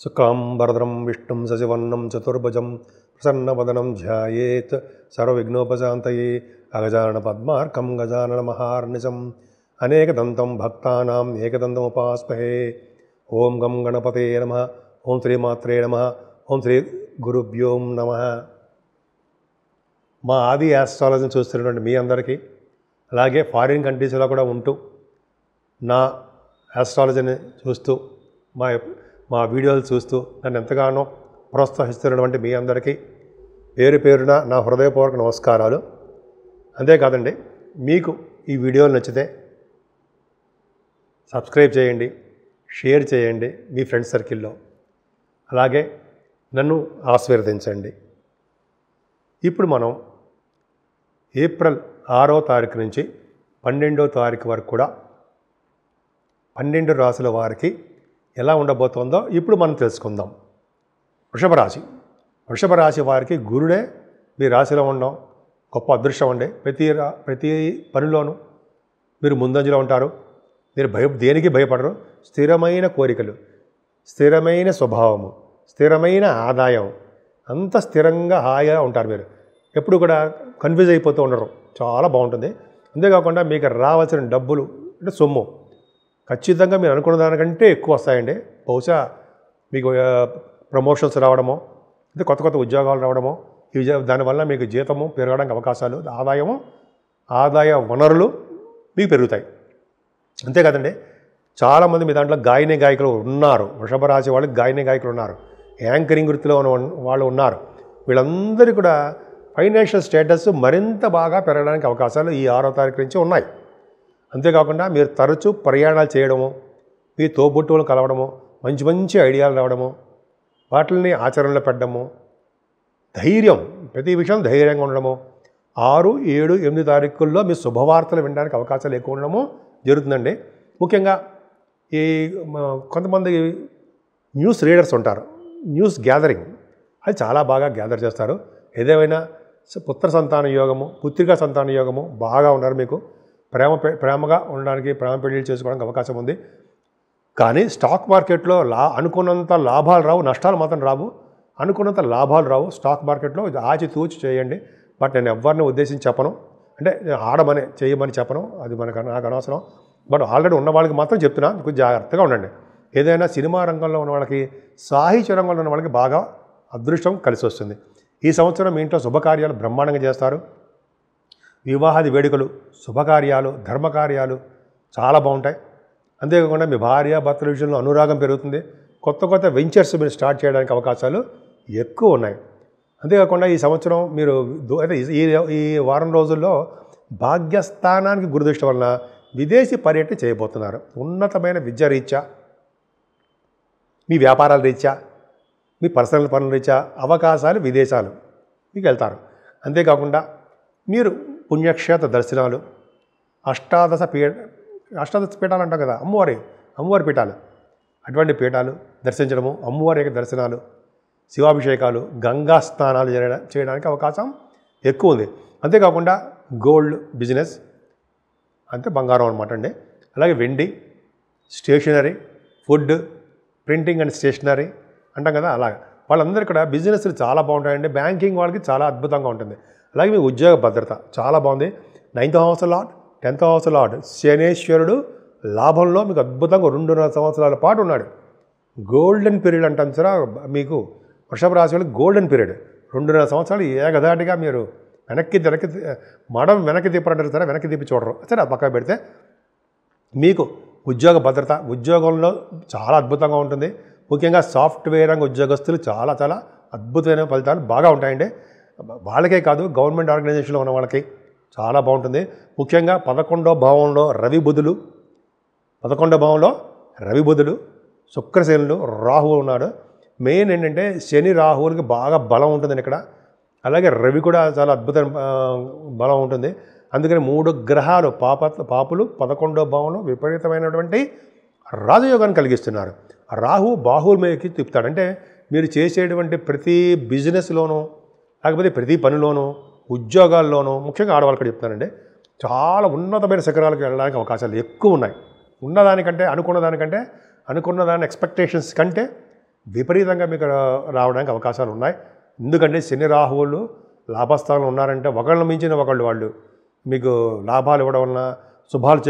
शुक्लांबरधरं विष्णुं शशिवर्णं चतुर्भुजं प्रसन्नवदनं ध्यायेत् सर्वविघ्नोपशान्तये अगजाननपद्मार्कं गजाननमहार्निशम् अनेकदन्तं भक्तानाम् एकदन्तमुपास्महे। ओं गं गणपते नमः। ओं श्रीमात्रे नमः। ओं శ్రీ గురుభ్యో నమః। మా ఆది ఆస్ట్రాలజీని చూస్తున్నటువంటి మీ అందరికీ, అలాగే ఫారిన్ కంట్రీస్లో కూడా ఉంటూ నా ఆస్ట్రాలజీని చూస్తూ మా వీడియోలు చూస్తూ నన్ను ఎంతగానో ప్రోత్సహిస్తున్నటువంటి మీ అందరికీ పేరు పేరున నా హృదయపూర్వక నమస్కారాలు. అంతేకాదండి, మీకు ఈ వీడియోలు నచ్చితే సబ్స్క్రైబ్ చేయండి, షేర్ చేయండి మీ ఫ్రెండ్స్ సర్కిల్లో, అలాగే నన్ను ఆశీర్వదించండి. ఇప్పుడు మనం ఏప్రిల్ 6వ తారీఖు నుంచి 12వ తారీఖు వరకు కూడా 12 రాశుల వారికి ఎలా ఉండబోతుందో ఇప్పుడు మనం తెలుసుకుందాం. వృషభ రాశి వారికి గురుడే మీ రాశిలో ఉండడం గొప్ప అదృష్టం అండి. ప్రతి పనిలోనూ మీరు ముందంజలో ఉంటారు. మీరు దేనికి భయపడరు. స్థిరమైన కోరికలు, స్థిరమైన స్వభావము, స్థిరమైన ఆదాయం, అంత స్థిరంగా హాయిగా ఉంటారు. మీరు ఎప్పుడు కూడా కన్ఫ్యూజ్ అయిపోతూ ఉండరు. చాలా బాగుంటుంది. అంతేకాకుండా మీకు రావాల్సిన డబ్బులు అంటే సొమ్ము ఖచ్చితంగా మీరు అనుకున్న దానికంటే ఎక్కువ వస్తాయండి. బహుశా మీకు ప్రమోషన్స్ రావడమో, అంటే కొత్త కొత్త ఉద్యోగాలు రావడమో, దానివల్ల మీకు జీతము పెరగడానికి అవకాశాలు, ఆదాయ వనరులు మీకు పెరుగుతాయి. అంతేకాదండి, చాలామంది మీ దాంట్లో గాయకులు ఉన్నారు. వృషభ రాశి వాళ్ళకి గాయకులు ఉన్నారు. యాంకరింగ్ వృత్తిలో ఉన్న వాళ్ళు ఉన్నారు. వీళ్ళందరూ కూడా ఫైనాన్షియల్ స్టేటస్ మరింత బాగా పెరగడానికి అవకాశాలు ఈ 6వ తారీఖు నుంచి ఉన్నాయి. అంతేకాకుండా మీరు తరచూ ప్రయాణాలు చేయడము, మీ తోబుట్టువులు కలవడము, మంచి మంచి ఐడియాలు రావడము, వాటిని ఆచరణలో పెట్టడము, ధైర్యం, ప్రతి విషయం ధైర్యంగా ఉండడము, 6, 7, 8 తారీఖుల్లో మీ శుభవార్తలు వినడానికి అవకాశాలు ఎక్కువ ఉండడము జరుగుతుందండి. ముఖ్యంగా ఈ కొంతమంది న్యూస్ రీడర్స్ ఉంటారు. న్యూస్ గ్యాదరింగ్ అది చాలా బాగా గ్యాదర్ చేస్తారు. ఏదేమైనా పుత్ర సంతాన యోగము, పుత్రికా సంతాన యోగము బాగా ఉన్నారు. మీకు ప్రేమగా ఉండడానికి, ప్రేమ పెళ్లిళ్ళు చేసుకోవడానికి అవకాశం ఉంది. కానీ స్టాక్ మార్కెట్లో అనుకున్నంత లాభాలు రావు, నష్టాలు మాత్రం రావు. అనుకున్నంత లాభాలు రావు స్టాక్ మార్కెట్లో. ఆచితూచి చేయండి. బట్ నేను ఎవరిని ఉద్దేశించి చెప్పను, అంటే చేయమని చెప్పను, అది నాకు అనవసరం. బట్ ఆల్రెడీ ఉన్న వాళ్ళకి మాత్రం చెప్తున్నా, కొంచెం జాగ్రత్తగా ఉండండి. ఏదైనా సినిమా రంగంలో ఉన్న వాళ్ళకి, సాహిత్య రంగంలో ఉన్న వాళ్ళకి బాగా అదృష్టం కలిసి వస్తుంది. ఈ సంవత్సరం మీ ఇంట్లో శుభకార్యాలు బ్రహ్మాండంగా చేస్తారు. వివాహాది వేడుకలు, శుభకార్యాలు, ధర్మకార్యాలు చాలా బాగుంటాయి. అంతేకాకుండా మీ భార్య భర్తల విషయంలో అనురాగం పెరుగుతుంది. కొత్త కొత్త వెంచర్స్ మీరు స్టార్ట్ చేయడానికి అవకాశాలు ఎక్కువ ఉన్నాయి. అంతేకాకుండా ఈ సంవత్సరం మీరు అయితే ఈ వారం రోజుల్లో భాగ్యస్థానానికి గురుదృష్టి వలన విదేశీ పర్యటన చేయబోతున్నారు. ఉన్నతమైన విద్య రీత్యా, మీ వ్యాపారాల రీత్యా, మీ పర్సనల్ పనుల రీత్యా అవకాశాలు, విదేశాలు మీకు వెళ్తారు. అంతేకాకుండా మీరు పుణ్యక్షేత్ర దర్శనాలు, అష్టాదశ పీఠాలు అంటాం కదా, అమ్మవారి పీఠాలు, అటువంటి పీఠాలు దర్శించడము, అమ్మవారి యొక్క దర్శనాలు, శివాభిషేకాలు, గంగా స్నానాలు చేయడానికి అవకాశం ఎక్కువ ఉంది. అంతేకాకుండా గోల్డ్ బిజినెస్, అంటే బంగారం అనమాట అండి. అలాగే వెండి, stationery, food, printing and stationery అంటాం కదా, అలాగే వాళ్ళందరూ కూడా బిజినెస్లు చాలా బాగుంటాయండి. బ్యాంకింగ్ వాళ్ళకి చాలా అద్భుతంగా ఉంటుంది. అలాగే మీ ఉద్యోగ భద్రత చాలా బాగుంది. 9th house lord, 10th house lord శనేశ్వరుడు లాభంలో మీకు అద్భుతంగా 2.5 సంవత్సరాల పాటు ఉన్నాడు. గోల్డెన్ పీరియడ్ అంటాం సరే మీకు వృషభ రాశి వాళ్ళకి గోల్డెన్ పీరియడ్. 2.5 సంవత్సరాలు ఏకధాటిగా మీరు వెనక్కి తిప్పరంటారు సరే, వెనక్కి తిప్పి చూడరు సరే, అది పక్కన పెడితే మీకు ఉద్యోగ భద్రత, ఉద్యోగంలో చాలా అద్భుతంగా ఉంటుంది. ముఖ్యంగా సాఫ్ట్వేర్ రంగ ఉద్యోగస్తులు చాలా చాలా అద్భుతమైన ఫలితాలు బాగా ఉంటాయండి. వాళ్ళకే కాదు, గవర్నమెంట్ ఆర్గనైజేషన్లో ఉన్న వాళ్ళకి చాలా బాగుంటుంది. ముఖ్యంగా 11వ భావంలో రవి బుధులు, శుక్రశనులు, రాహువు ఉన్నాడు. మెయిన్ ఏంటంటే శని రాహువులకి బాగా బలం ఉంటుందండి ఇక్కడ. అలాగే రవి కూడా చాలా అద్భుతమైన బలం ఉంటుంది. అందుకని 3 గ్రహాలు పాపులు 11వ భావంలో విపరీతమైనటువంటి రాజయోగాన్ని కలిగిస్తున్నారు. రాహు బాహువుల మీదకి తిప్పుతాడు. అంటే మీరు చేసేటువంటి ప్రతి బిజినెస్లోనూ, లేకపోతే ప్రతి పనిలోనూ, ఉద్యోగాల్లోనూ, ముఖ్యంగా ఆడవాళ్ళకి చెప్తానండి, చాలా ఉన్నతమైన శిఖరాలకు వెళ్ళడానికి అవకాశాలు ఎక్కువ ఉన్నాయి. అనుకున్న దాని ఎక్స్పెక్టేషన్స్ కంటే విపరీతంగా మీకు రావడానికి అవకాశాలు ఉన్నాయి. ఎందుకంటే శని రాహువులు లాభస్థానంలో ఉన్నారంటే ఒకళ్ళని మించిన ఒకళ్ళు వాళ్ళు మీకు లాభాలు ఇవ్వడం వలన శుభాలు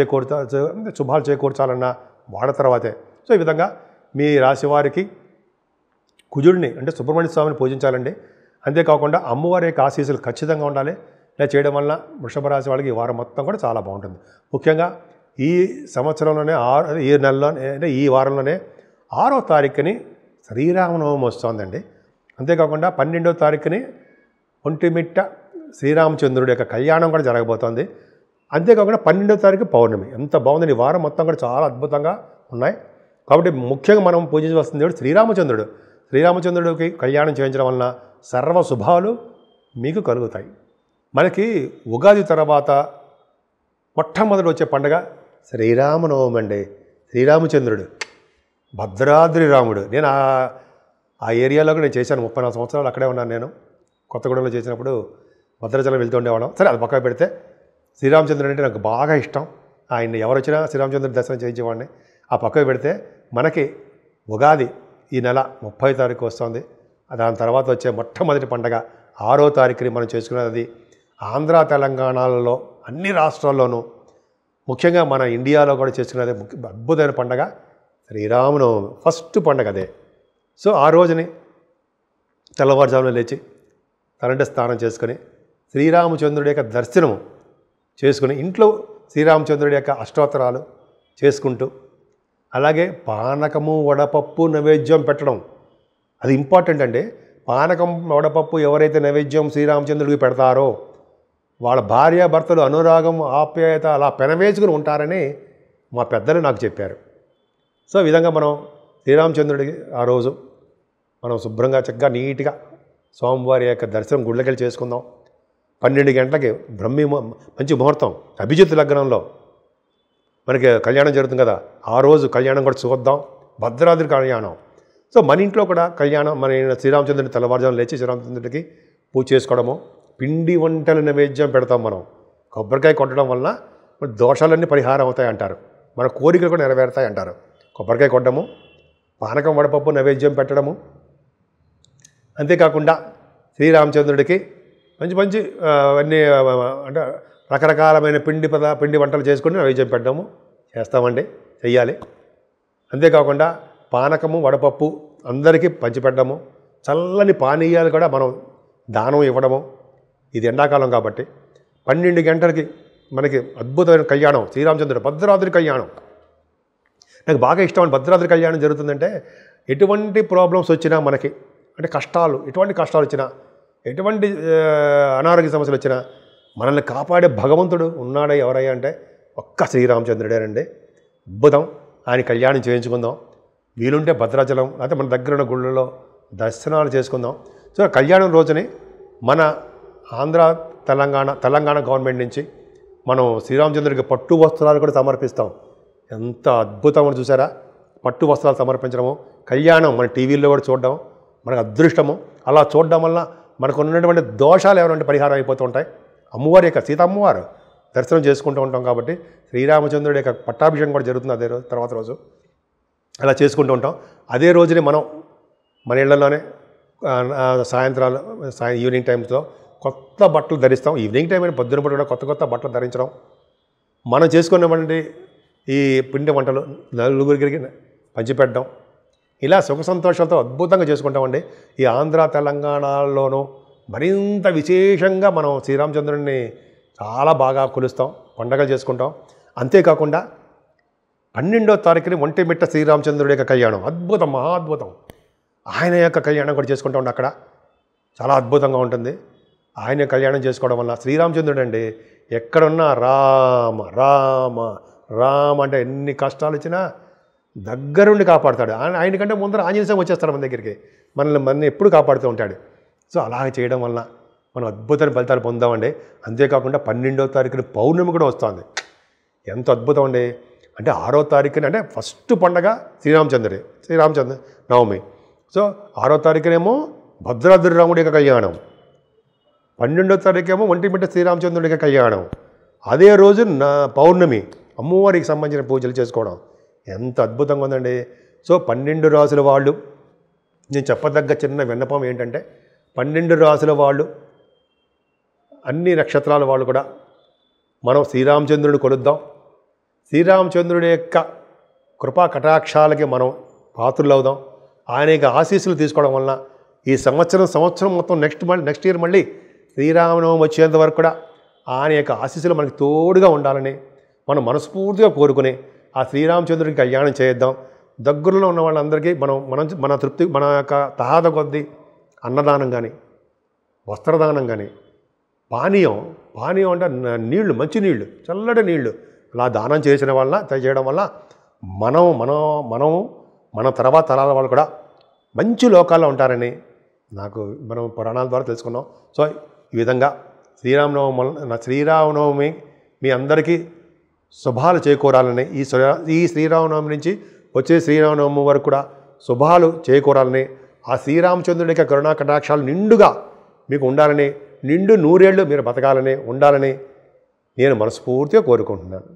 చేకూర్చాలన్నా వాళ్ళ తర్వాతే. సో ఈ విధంగా మీ రాశి వారికి కుజుడిని అంటే సుబ్రహ్మణ్య స్వామిని పూజించాలండి. అంతేకాకుండా అమ్మవారి యొక్క ఆశీస్సులు ఖచ్చితంగా ఉండాలి. ఇలా చేయడం వల్ల వృషభ రాశి వాళ్ళకి ఈ వారం మొత్తం కూడా చాలా బాగుంటుంది. ముఖ్యంగా ఈ సంవత్సరంలోనే ఈ నెలలోనే అంటే ఈ వారంలోనే 6వ తారీఖుని శ్రీరామనవమి వస్తుందండి. అంతేకాకుండా 12వ తారీఖుని ఒంటిమిట్ట శ్రీరామచంద్రుడి యొక్క కళ్యాణం కూడా జరగబోతోంది. అంతేకాకుండా 12వ తారీఖు పౌర్ణమి. ఎంత బాగుంది. ఈ వారం మొత్తం కూడా చాలా అద్భుతంగా ఉన్నాయి. కాబట్టి ముఖ్యంగా మనం పూజించవలసిన దేవుడు శ్రీరామచంద్రుడు. శ్రీరామచంద్రుడికి కళ్యాణం చేయించడం వలన సర్వ శుభాలు మీకు కలుగుతాయి. మనకి ఉగాది తర్వాత మొట్టమొదటి వచ్చే పండుగ శ్రీరామనవమి అండి. శ్రీరామచంద్రుడు భద్రాద్రి రాముడు. నేను ఆ ఏరియాలో కూడా నేను చేశాను. 34 సంవత్సరాలు అక్కడే ఉన్నాను. నేను కొత్తగూడెంలో చేసినప్పుడు భద్రాచలం వెళ్తూ ఉండేవాళ్ళం. సరే అది పక్కన పెడితే శ్రీరామచంద్రుడు అంటే నాకు బాగా ఇష్టం. ఆయన్ని ఎవరు వచ్చినా శ్రీరామచంద్రుడి దర్శనం చేయించేవాడిని. ఆ పక్కకు పెడితే మనకి ఉగాది ఈ నెల 30వ తారీఖు వస్తుంది. దాని తర్వాత వచ్చే మొట్టమొదటి పండగ 6వ తారీఖుని మనం చేసుకునేది ఆంధ్ర తెలంగాణలలో అన్ని రాష్ట్రాల్లోనూ ముఖ్యంగా మన ఇండియాలో కూడా చేసుకునేది అద్భుతమైన పండగ శ్రీరామనవమి. ఫస్ట్ పండగ అదే. సో ఆ రోజుని తెల్లవారుజామున లేచి తలంటే స్నానం చేసుకొని శ్రీరామచంద్రుడి యొక్క దర్శనము చేసుకుని ఇంట్లో శ్రీరామచంద్రుడి యొక్క అష్టోత్తరాలు చేసుకుంటూ అలాగే పానకము వడపప్పు నైవేద్యం పెట్టడం అది ఇంపార్టెంట్ అండి. పానకం వడపప్పు ఎవరైతే నైవేద్యం శ్రీరామచంద్రుడికి పెడతారో వాళ్ళ భార్యాభర్తలు అనురాగం ఆప్యాయత అలా పెనవేసుకుని ఉంటారని మా పెద్దలు నాకు చెప్పారు. సో ఈ విధంగా మనం శ్రీరామచంద్రుడికి ఆ రోజు మనం శుభ్రంగా చక్కగా నీట్గా స్వామివారి యొక్క దర్శనం గుళ్ళకెళ్ళి చేసుకుందాం. 12 గంటలకి మంచి ముహూర్తం అభిజిత్ లగ్నంలో మనకి కళ్యాణం జరుగుతుంది కదా. ఆ రోజు కళ్యాణం కూడా చూద్దాం. భద్రాద్రి కళ్యాణం. సో మన ఇంట్లో కూడా కళ్యాణం మన శ్రీరామచంద్రుడిని తెల్లవారుజామున లేచి శ్రీరామచంద్రుడికి పూజ చేసుకోవడము. పిండి వంటల నైవేద్యం పెడతాం మనం. కొబ్బరికాయ కొట్టడం వలన మన దోషాలన్నీ పరిహారం అవుతాయి అంటారు. మన కోరికలు కూడా నెరవేరుతాయి అంటారు. కొబ్బరికాయ కొట్టడము, పానకం వడపప్పు నైవేద్యం పెట్టడము, అంతేకాకుండా శ్రీరామచంద్రుడికి మంచి మంచి అన్నీ అంటే రకరకాలమైన పిండి వంటలు చేసుకుని నైవేద్యం పెట్టడము చేస్తామండి, చెయ్యాలి. అంతేకాకుండా పానకము వడపప్పు అందరికీ పంచిపెట్టడము, చల్లని పానీయాలు కూడా మనం దానం ఇవ్వడము. ఇది ఎండాకాలం కాబట్టి 12 గంటలకి మనకి అద్భుతమైన కళ్యాణం శ్రీరామచంద్రుడు భద్రాద్రి కళ్యాణం. నాకు బాగా ఇష్టం. భద్రాద్రి కళ్యాణం జరుగుతుందంటే ఎటువంటి ప్రాబ్లమ్స్ వచ్చినా మనకి అంటే కష్టాలు ఎటువంటి కష్టాలు వచ్చినా ఎటువంటి అనారోగ్య సమస్యలు వచ్చినా మనల్ని కాపాడే భగవంతుడు ఉన్నాడే ఎవరయ్యా అంటే ఒక్క శ్రీరామచంద్రుడేనండి. అద్భుతం. ఆయన కళ్యాణం చేయించుకుందాం. వీలుంటే భద్రాచలం లేకపోతే మన దగ్గర ఉన్న గుళ్ళలో దర్శనాలు చేసుకుందాం. సో కళ్యాణం రోజుని మన ఆంధ్ర తెలంగాణ గవర్నమెంట్ నుంచి మనం శ్రీరామచంద్రుడికి పట్టు వస్త్రాలు కూడా సమర్పిస్తాం. ఎంత అద్భుతం అని చూసారా. పట్టు వస్త్రాలు సమర్పించడము, కళ్యాణం మన టీవీల్లో కూడా చూడడం మనకు అదృష్టము. అలా చూడడం వల్ల మనకు ఉన్నటువంటి దోషాలు ఏమైనా పరిహారం అయిపోతూ ఉంటాయి. అమ్మవారి యొక్క సీతమ్మవారు దర్శనం చేసుకుంటూ ఉంటాం కాబట్టి శ్రీరామచంద్రుడి యొక్క పట్టాభిషేకం కూడా జరుగుతుంది అదే రోజు తర్వాత రోజు. అలా చేసుకుంటూ ఉంటాం. అదే రోజుని మనం మన ఇళ్లలోనే సాయంత్రాలు ఈవినింగ్ టైమ్స్లో కొత్త బట్టలు ధరిస్తాం. ఈవినింగ్ టైం అయినా పొద్దున పూట కూడా కొత్త బట్టలు ధరించడం, మనం చేసుకున్నటువంటి ఈ పిండి వంటలు నలుగురికి పంచిపెట్టడం, ఇలా సుఖ సంతోషాలతో అద్భుతంగా చేసుకుంటామండి. ఈ ఆంధ్ర తెలంగాణలోనూ మరింత విశేషంగా మనం శ్రీరామచంద్రుడిని చాలా బాగా కొలుస్తాం, పండగలు చేసుకుంటాం. అంతేకాకుండా 12వ తారీఖుని ఒంటిమిట్ట శ్రీరామచంద్రుడి యొక్క కళ్యాణం అద్భుతం, మహా అద్భుతం. ఆయన యొక్క కళ్యాణం కూడా చేసుకుంటూ ఉంటాం. అక్కడ చాలా అద్భుతంగా ఉంటుంది. ఆయన కళ్యాణం చేసుకోవడం వల్ల శ్రీరామచంద్రుడు అండి ఎక్కడున్నా రామ రామ రామ అంటే ఎన్ని కష్టాలు వచ్చినా దగ్గరుండి కాపాడుతాడు. ఆయనకంటే ముందర ఆంజనేయ స్వామి వచ్చేస్తాడు మన దగ్గరికి, మనల్ని ఎప్పుడు కాపాడుతూ ఉంటాడు. సో అలాగ చేయడం వలన మనం అద్భుతమైన ఫలితాలు పొందామండి. అంతేకాకుండా 12వ తారీఖున పౌర్ణమి కూడా వస్తుంది. ఎంత అద్భుతం అండి. అంటే 6వ తారీఖున అంటే ఫస్ట్ పండగ శ్రీరామచంద్ర నవమి. సో 6వ తారీఖునేమో భద్రాద్రి రాముడి యొక్క కళ్యాణం, 12వ తారీఖేమో ఒంటిమిట్ట శ్రీరామచంద్రుడి యొక్క కళ్యాణం. అదే రోజు పౌర్ణమి అమ్మవారికి సంబంధించిన పూజలు చేసుకోవడం ఎంత అద్భుతంగా ఉందండి. సో 12 రాసుల వాళ్ళు నేను చెప్పదగ్గ చిన్న విన్నపం ఏంటంటే 12 రాసుల వాళ్ళు, అన్ని నక్షత్రాల వాళ్ళు కూడా మనం శ్రీరామచంద్రుడిని కొలుద్దాం. శ్రీరామచంద్రుడి యొక్క కృపా కటాక్షాలకి మనం పాత్రులవుదాం. ఆయన యొక్క ఆశీస్సులు తీసుకోవడం వలన ఈ సంవత్సరం మొత్తం నెక్స్ట్ ఇయర్ మళ్ళీ శ్రీరామనవమి వచ్చేంత వరకు కూడా ఆయన యొక్క ఆశీస్సులు మనకి తోడుగా ఉండాలని మనం మనస్ఫూర్తిగా కోరుకుని ఆ శ్రీరామచంద్రుడికి కళ్యాణం చేద్దాం. దగ్గరలో ఉన్న వాళ్ళందరికీ మన తృప్తి, మన యొక్క తహాద కొద్దీ అన్నదానం కానీ, వస్త్రదానం కానీ, పానీయం అంటే నీళ్లు, మంచి నీళ్లు, చల్లటి నీళ్లు అలా దానం చేయడం వల్ల మన తర్వాత తరాల వాళ్ళు కూడా మంచి లోకాల్లో ఉంటారని మనం పురాణాల ద్వారా తెలుసుకున్నాం. సో ఈ విధంగా శ్రీరామనవమి మీ అందరికీ శుభాలు చేకూరాలని, ఈ శ్రీరామనవమి నుంచి వచ్చే శ్రీరామనవమి వరకు కూడా శుభాలు చేకూరాలని, ఆ శ్రీరామచంద్రుడి యొక్క కరుణా కటాక్షాలు నిండుగా మీకు ఉండాలని, నిండు 100 ఏళ్ళు మీరు బతకాలని ఉండాలని నేను మనస్ఫూర్తిగా కోరుకుంటున్నాను.